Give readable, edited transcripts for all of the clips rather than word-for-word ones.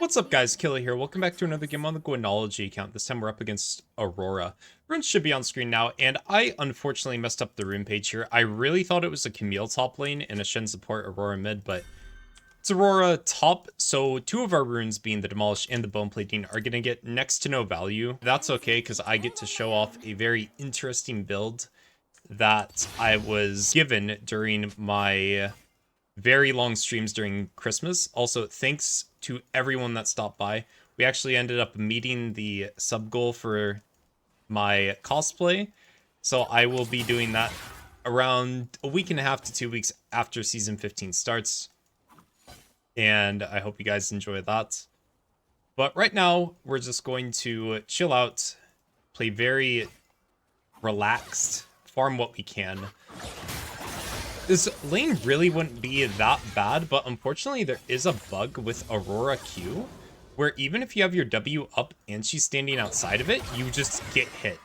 What's up guys, Killer here. Welcome back to another game on the Gwenology account. This time we're up against Aurora. Runes should be on screen now, and I unfortunately messed up the rune page here. I really thought it was a Camille top lane and a Shen support Aurora mid, but it's Aurora top, so two of our runes, being the Demolish and the Bone Plating, are going to get next to no value. That's okay, because I get to show off a very interesting build that I was given during my very long streams during Christmas. Also, thanks to everyone that stopped by. We actually ended up meeting the sub goal for my cosplay, so I will be doing that around a week and a half to 2 weeks after season 15 starts, and I hope you guys enjoy that. But right now we're just going to chill out, play very relaxed, farm what we can. This lane really wouldn't be that bad, but unfortunately there is a bug with Aurora Q, where even if you have your W up and she's standing outside of it, you just get hit.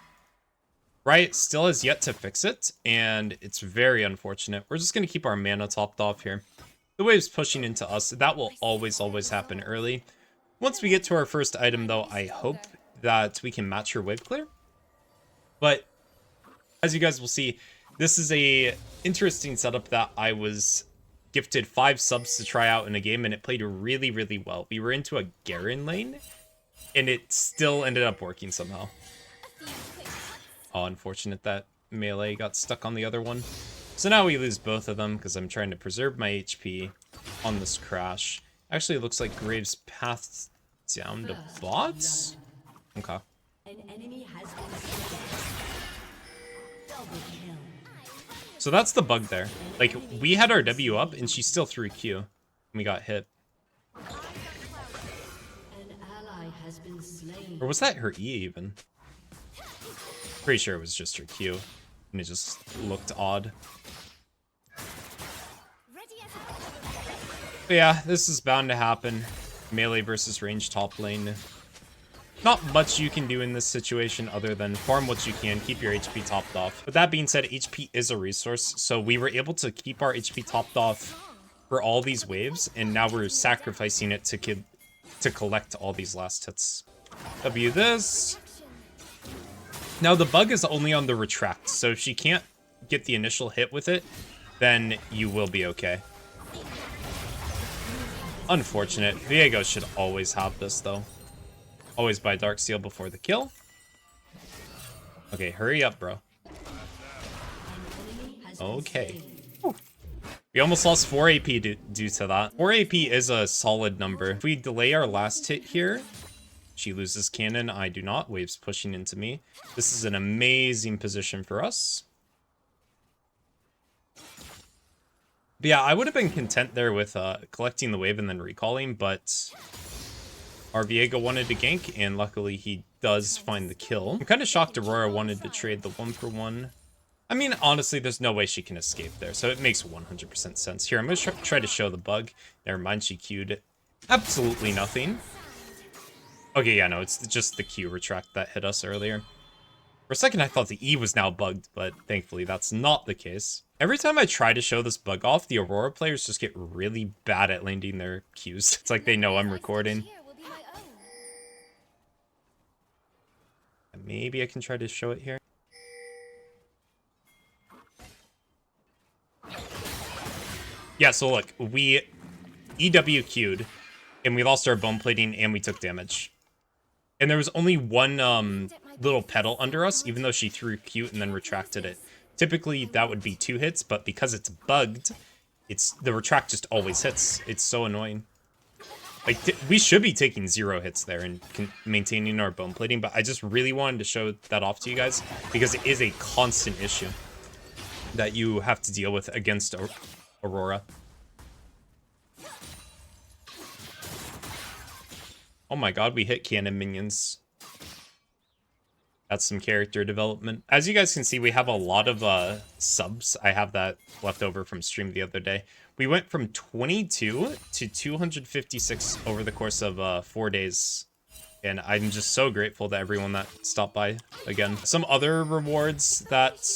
Riot still has yet to fix it, and it's very unfortunate. We're just going to keep our mana topped off here. The wave's pushing into us. That will always happen early. Once we get to our first item, though, I hope that we can match her wave clear. But as you guys will see, this is a interesting setup that I was gifted 5 subs to try out in a game, and it played really well. We were into a Garen lane, and it still ended up working somehow. Oh, unfortunate that melee got stuck on the other one. So now we lose both of them because I'm trying to preserve my HP on this crash. Actually, it looks like Graves passed down to bots. Okay. An enemy has been slain. Double kill. So that's the bug there. Like, we had our W up, and she still threw Q. And we got hit. An ally has been slain. Or was that her E even? Pretty sure it was just her Q. And it just looked odd. But yeah, this is bound to happen. Melee versus range top lane. Not much you can do in this situation other than farm what you can, keep your HP topped off. But that being said, HP is a resource, so we were able to keep our HP topped off for all these waves, and now we're sacrificing it to collect all these last hits. W this. Now the bug is only on the retract, so if she can't get the initial hit with it, then you will be okay. Unfortunate. Viego should always have this though. Always buy Dark Seal before the kill. Okay, hurry up, bro. Okay. We almost lost 4 AP due to that. 4 AP is a solid number. If we delay our last hit here, she loses cannon, I do not. Wave's pushing into me. This is an amazing position for us. But yeah, I would have been content there with collecting the wave and then recalling, but our Viego wanted to gank, and luckily he does find the kill. I'm kind of shocked Aurora wanted to trade the 1-for-1. I mean, honestly, there's no way she can escape there, so it makes 100% sense. Here, I'm going to try to show the bug. Never mind, she queued absolutely nothing. Okay, yeah, no, it's just the Q retract that hit us earlier. For a second, I thought the E was now bugged, but thankfully that's not the case. Every time I try to show this bug off, the Aurora players just get really bad at landing their Qs. It's like they know I'm recording. Maybe I can try to show it here. Yeah, so look, we EW Q'd, and we lost our bone plating, and we took damage. And there was only one little pedal under us, even though she threw Q and then retracted it. Typically, that would be 2 hits, but because it's bugged, the retract just always hits. It's so annoying. Like, we should be taking 0 hits there and maintaining our bone plating, but I just really wanted to show that off to you guys because it is a constant issue that you have to deal with against Aurora. Oh my god, we hit cannon minions. That's some character development. As you guys can see, we have a lot of subs. I have that left over from stream the other day. We went from 22 to 256 over the course of 4 days. And I'm just so grateful to everyone that stopped by again. Some other rewards that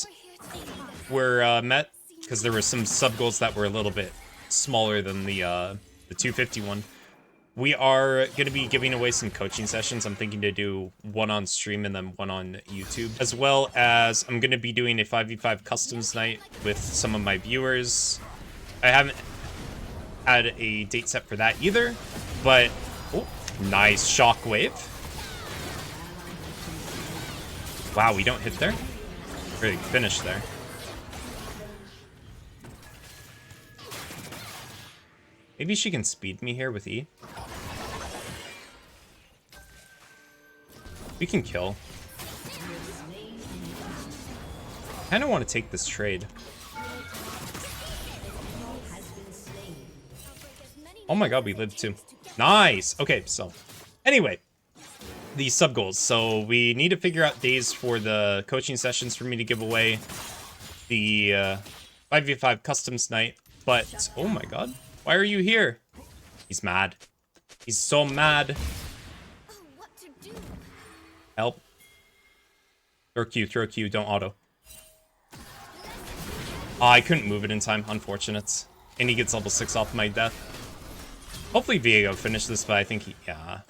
were met, because there were some sub goals that were a little bit smaller than the 251. We are going to be giving away some coaching sessions. I'm thinking to do one on stream and then one on YouTube, as well as I'm going to be doing a 5v5 customs night with some of my viewers. I haven't had a date set for that either, but oh, nice shockwave. Wow, we don't hit there. Really finish there. Maybe she can speed me here with E. We can kill. Kind of want to take this trade. Oh my god, we lived too. Nice! Okay, so anyway, the sub goals. So we need to figure out days for the coaching sessions for me to give away. The 5v5 customs night. But, oh my god, why are you here? He's mad. He's so mad. Help. Throw Q, don't auto. Oh, I couldn't move it in time, unfortunate. And he gets level 6 off my death. Hopefully Viego finished this, but I think he... Yeah,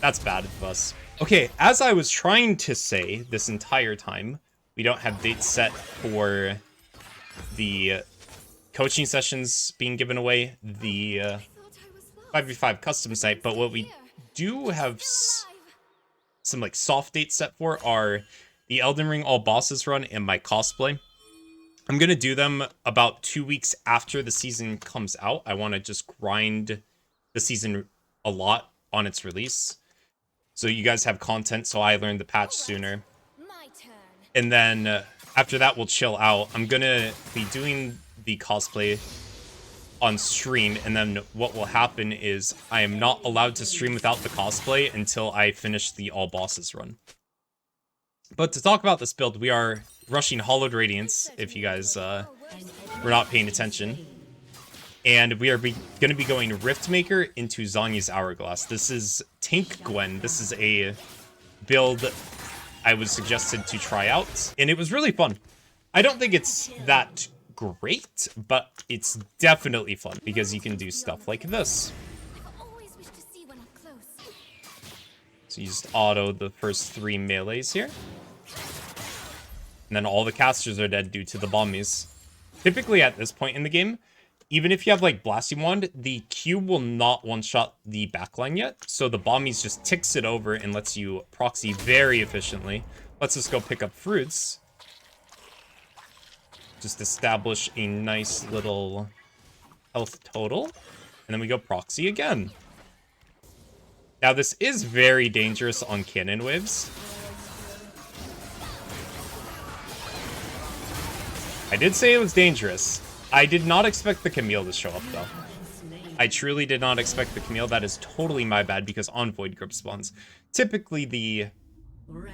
that's bad of us. Okay, as I was trying to say this entire time, we don't have dates set for the coaching sessions being given away, the 5v5 custom site, but what we do have some like soft dates set for are the Elden Ring All Bosses run and my cosplay. I'm going to do them about 2 weeks after the season comes out. I want to just grind the season a lot on its release, so you guys have content, so I learn the patch sooner. And then after that, we'll chill out. I'm going to be doing the cosplay on stream, and then what will happen is I am not allowed to stream without the cosplay until I finish the All Bosses run. But to talk about this build, we are rushing Hollowed Radiance, if you guys were not paying attention. And we are going to be going Riftmaker into Zhonya's Hourglass. This is Tank Gwen. This is a build I was suggested to try out, and it was really fun. I don't think it's that great, but it's definitely fun because you can do stuff like this. So you just auto the first 3 melees here. And then all the casters are dead due to the bombies. Typically at this point in the game, even if you have like Blasting Wand, the Q will not one-shot the backline yet. So the bombies just ticks it over and lets you proxy very efficiently. Let's just go pick up fruits. Just establish a nice little health total. And then we go proxy again. Now this is very dangerous on cannon waves. I did say it was dangerous. I did not expect the Camille to show up though. I truly did not expect the Camille. That is totally my bad because on Void Grip spawns, typically the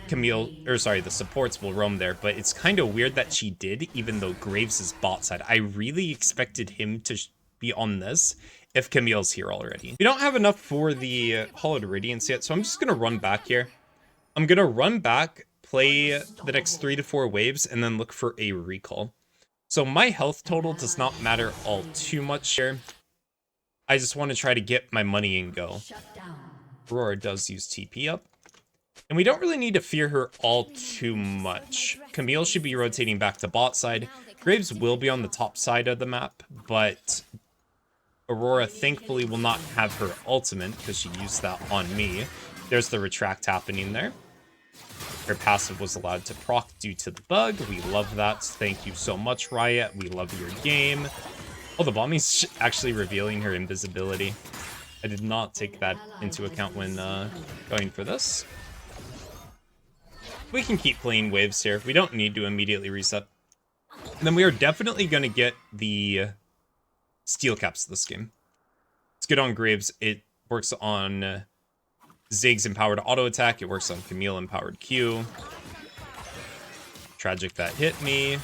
the supports will roam there, but it's kind of weird that she did, even though Graves is bot side. I really expected him to be on this if Camille's here already. We don't have enough for the Hollowed Radiance yet, so I'm just going to run back here. I'm going to run back, play the next 3 to 4 waves, and then look for a recall. So my health total does not matter all too much here. I just want to try to get my money and go. Aurora does use TP up. And we don't really need to fear her all too much. Camille should be rotating back to bot side. Graves will be on the top side of the map, but Aurora thankfully will not have her ultimate because she used that on me. There's the retract happening there. Her passive was allowed to proc due to the bug. We love that. Thank you so much, Riot. We love your game. Oh, the Bommy's actually revealing her invisibility. I did not take that into account when going for this. We can keep playing waves here. We don't need to immediately reset. And then we are definitely going to get the steel caps this game. It's good on Graves. It works on Ziggs empowered auto attack. It works on Camille empowered Q. Tragic that hit me.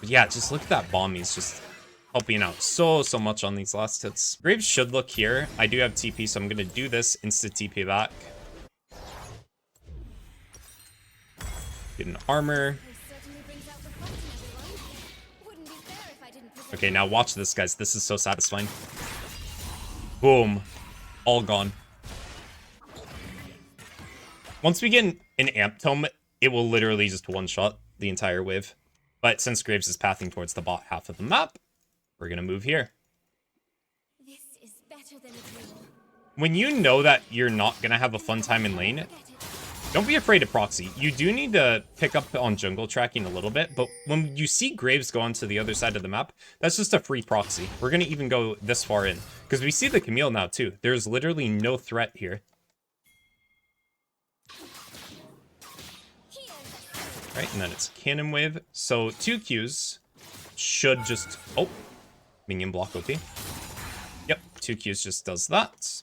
But yeah, just look at that bomb. He's just helping out so much on these last hits. Graves should look here. I do have TP, so I'm going to do this. Insta TP back. Get an armor. Okay, now watch this, guys. This is so satisfying. Boom. All gone. Once we get an Amp Tome, it will literally just one-shot the entire wave. But since Graves is pathing towards the bot half of the map, we're going to move here. This is better than a dream. When you know that you're not going to have a fun time in lane, don't be afraid to proxy. You do need to pick up on jungle tracking a little bit, but when you see Graves go onto the other side of the map, that's just a free proxy. We're going to even go this far in, because we see the Camille now too. There's literally no threat here. Right, and then it's Cannon Wave. So 2 Qs should just... Oh, minion block OP. Yep, 2 Qs just does that.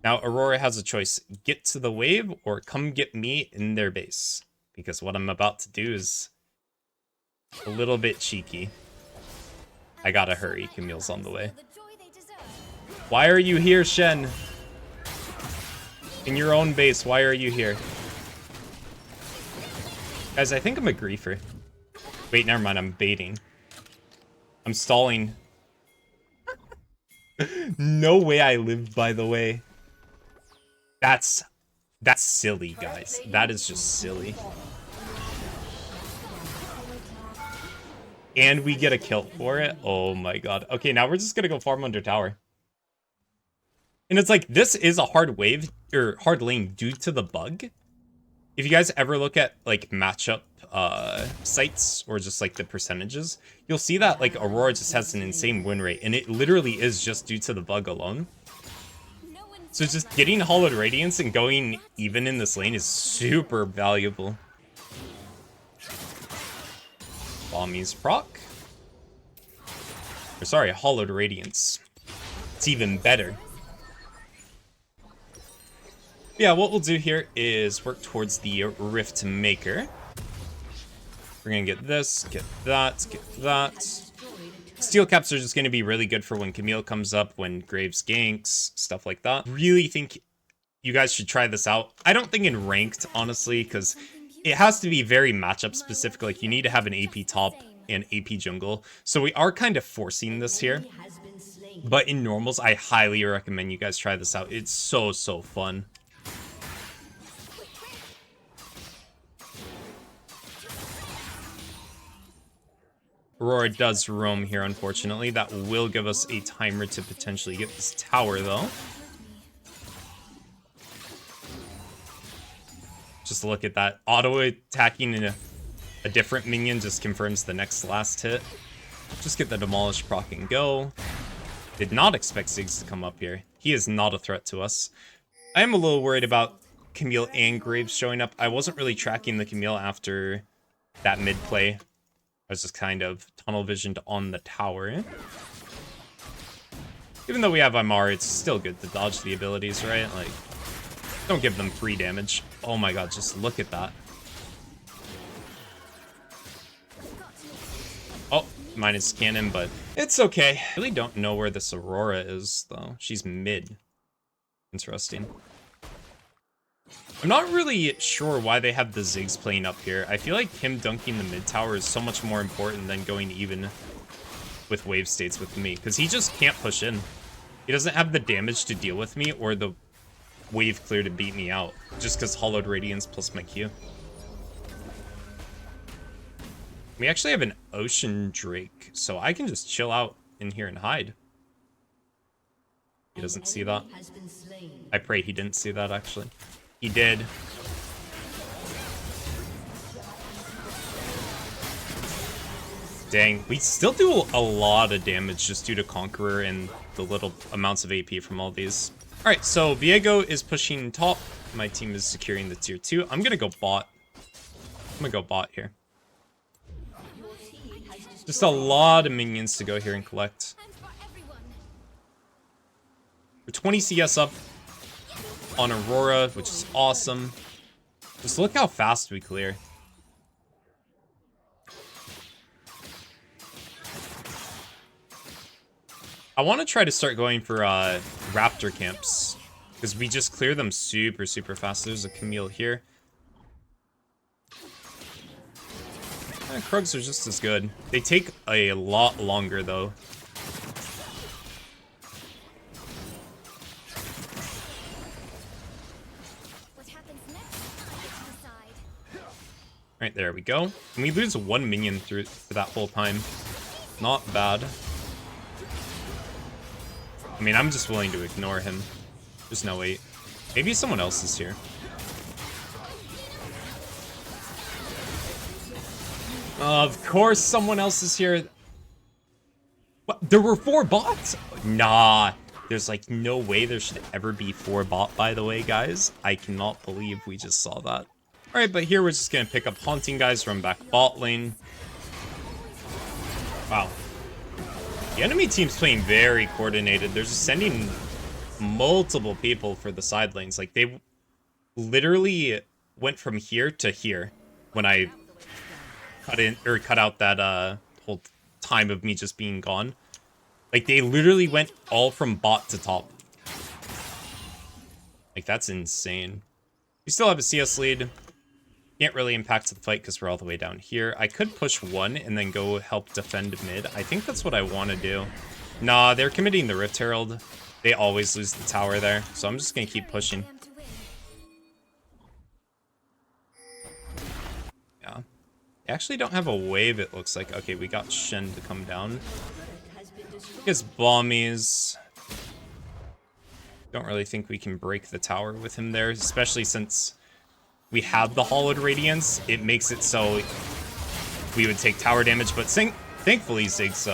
Now Aurora has a choice. Get to the wave or come get me in their base. Because what I'm about to do is a little bit cheeky. I gotta hurry, Camille's on the way. Why are you here, Shen? In your own base, why are you here? Guys, I think I'm a griefer. Wait, never mind, I'm baiting. I'm stalling. No way I live, by the way. That's silly, guys. That is just silly. And we get a kill for it? Oh my god. Okay, now we're just gonna go farm under tower. And it's like, this is a hard wave, or hard lane due to the bug. If you guys ever look at, like, matchup sites, or just, like, the percentages, you'll see that, like, Aurora just has an insane win rate, and it literally is just due to the bug alone. So just getting Hollowed Radiance and going even in this lane is super valuable. Bommy's proc. Or sorry, Hollowed Radiance. It's even better. Yeah, what we'll do here is work towards the Rift Maker. We're gonna get this, get that, get that. Steel caps are just gonna be really good for when Camille comes up, when Graves ganks, stuff like that. Really think you guys should try this out. I don't think in ranked, honestly, because it has to be very matchup specific. Like, you need to have an AP top and AP jungle. So we are kind of forcing this here. But in normals, I highly recommend you guys try this out. It's so fun. Aurora does roam here, unfortunately. That will give us a timer to potentially get this tower, though. Just look at that. Auto-attacking in a different minion just confirms the next last hit. Just get the Demolish proc and go. Did not expect Ziggs to come up here. He is not a threat to us. I am a little worried about Camille and Graves showing up. I wasn't really tracking the Camille after that mid play. I was just kind of tunnel visioned on the tower. Even though we have Aymar, it's still good to dodge the abilities, right? Like, don't give them free damage. Oh my god, just look at that. Oh, minus cannon, but it's okay. I really don't know where this Aurora is, though. She's mid. Interesting. I'm not really sure why they have the Ziggs playing up here. I feel like him dunking the mid tower is so much more important than going even with wave states with me, because he just can't push in. He doesn't have the damage to deal with me or the wave clear to beat me out, just because Hollowed Radiance plus my Q. We actually have an Ocean Drake, so I can just chill out in here and hide. He doesn't see that. I pray he didn't see that, actually. He did. Dang, we still do a lot of damage just due to Conqueror and the little amounts of AP from all these. Alright, so Viego is pushing top. My team is securing the tier 2. I'm gonna go bot. I'm gonna go bot here. Just a lot of minions to go here and collect. We're 20 CS up on Aurora, which is awesome. Just look how fast we clear. I want to try to start going for raptor camps, because we just clear them super fast. There's a Camille here. Krugs are just as good. They take a lot longer, though. What happens next? I get to decide. Right, there we go. And we lose one minion through for that whole time. Not bad. I mean, I'm just willing to ignore him. There's no wait. Maybe someone else is here. Of course someone else is here. What? There were 4 bots? Nah. There's like no way there should ever be 4 bot, by the way, guys. I cannot believe we just saw that. Alright, but here we're just gonna pick up Haunting guys, run back bot lane. Wow. The enemy team's playing very coordinated. They're just sending multiple people for the side lanes. Like, they literally went from here to here when I cut out that whole time of me just being gone. Like, they literally went all from bot to top. Like, that's insane. We still have a CS lead. Can't really impact the fight because we're all the way down here. I could push 1 and then go help defend mid. I think that's what I want to do. Nah, they're committing the Rift Herald. They always lose the tower there, so I'm just going to keep pushing. Yeah. They actually don't have a wave, it looks like. Okay, we got Shen to come down. His bombies. Don't really think we can break the tower with him there, especially since we have the hollowed Radiance. It makes it so we would take tower damage, but thankfully Ziggs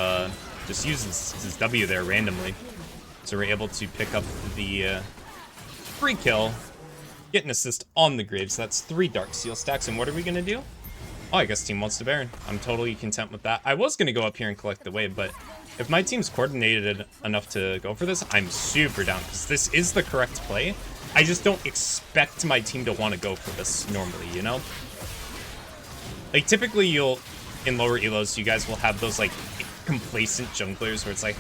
just uses his W there randomly. So we're able to pick up the free kill, get an assist on the Graves. That's 3 Dark Seal stacks, and what are we going to do? Oh, I guess team wants to Baron. I'm totally content with that. I was going to go up here and collect the wave, but if my team's coordinated enough to go for this, I'm super down, because this is the correct play. I just don't expect my team to want to go for this normally, you know? Like, typically in lower elos, you guys will have those, like, complacent junglers where it's like,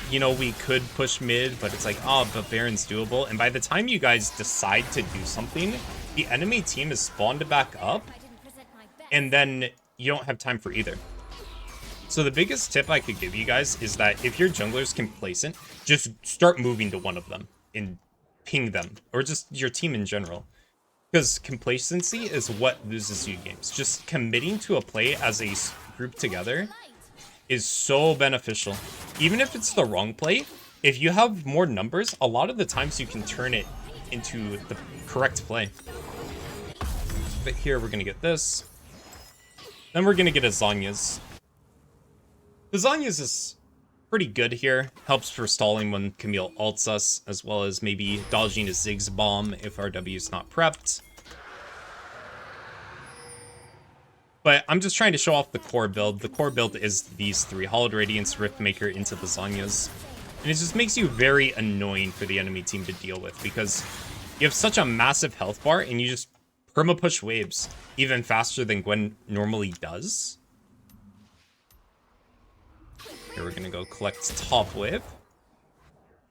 you know, we could push mid, but it's like, but Baron's doable. And by the time you guys decide to do something, the enemy team is spawned back up, and then you don't have time for either. So the biggest tip I could give you guys is that if your jungler's complacent, just start moving to one of them and ping them, or just your team in general. Because complacency is what loses you games. Just committing to a play as a group together is so beneficial. Even if it's the wrong play, if you have more numbers, a lot of the times you can turn it into the correct play. But here we're gonna get this. Then we're gonna get a Zhonya's. The Zhonya's is pretty good here. Helps for stalling when Camille ults us, as well as maybe dodging a Ziggs bomb if our W is not prepped. But I'm just trying to show off the core build. The core build is these 3. Hollowed Radiance, Riftmaker into the Zhonya's. And it just makes you very annoying for the enemy team to deal with, because you have such a massive health bar and you just perma-push waves even faster than Gwen normally does. Here we're gonna go collect top wave.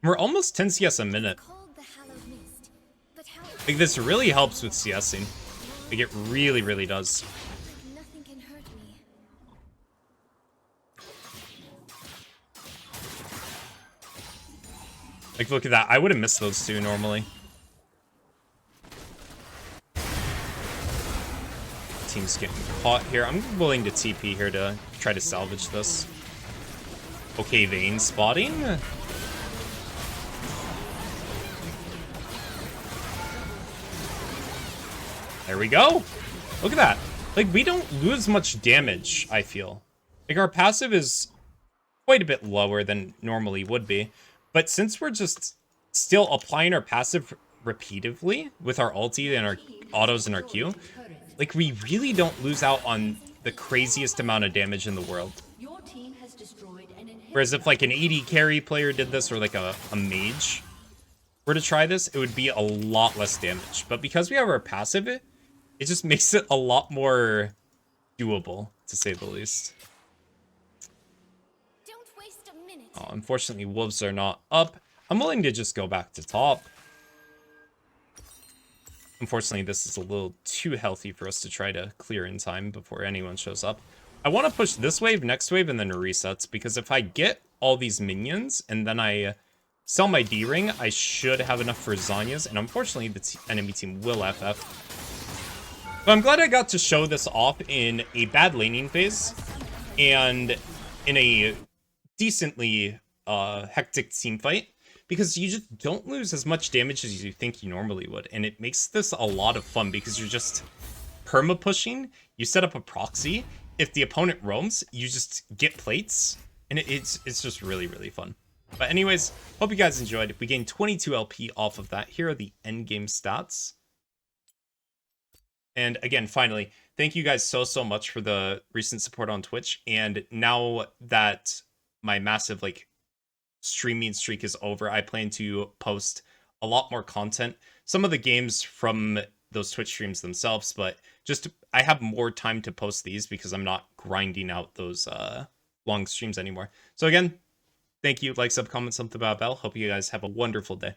We're almost 10 CS a minute. Like, this really helps with CSing. Like, it really, really does. Like, look at that. I would have missed those 2 normally. Team's getting caught here. I'm willing to TP here to try to salvage this. Okay, Vayne spotting. There we go. Look at that. Like, we don't lose much damage, I feel. Like, our passive is quite a bit lower than normally would be. But since we're just still applying our passive repeatedly with our ulti and our autos and our Q, like, we really don't lose out on the craziest amount of damage in the world. Whereas if, like, an AD carry player did this, or, like, a mage were to try this, it would be a lot less damage. But because we have our passive, it just makes it a lot more doable, to say the least. Oh, unfortunately, wolves are not up. I'm willing to just go back to top. Unfortunately, this is a little too healthy for us to try to clear in time before anyone shows up. I want to push this wave, next wave, and then resets, because if I get all these minions and then I sell my D-ring, I should have enough for Zanya's, and unfortunately the enemy team will FF. But I'm glad I got to show this off in a bad laning phase and in a decently hectic team fight, because you just don't lose as much damage as you think you normally would, and it makes this a lot of fun because you're just perma pushing. You set up a proxy. If the opponent roams, you just get plates, and it's just really, really fun. But anyways, hope you guys enjoyed. We gained 22 LP off of that. Here are the end game stats. And again, finally, thank you guys so much for the recent support on Twitch. And now that my massive like streaming streak is over, I plan to post a lot more content. Some of the games from those Twitch streams themselves, but just I have more time to post these because I'm not grinding out those long streams anymore. So again, thank you. Like, sub, comment, something about bell. Hope you guys have a wonderful day.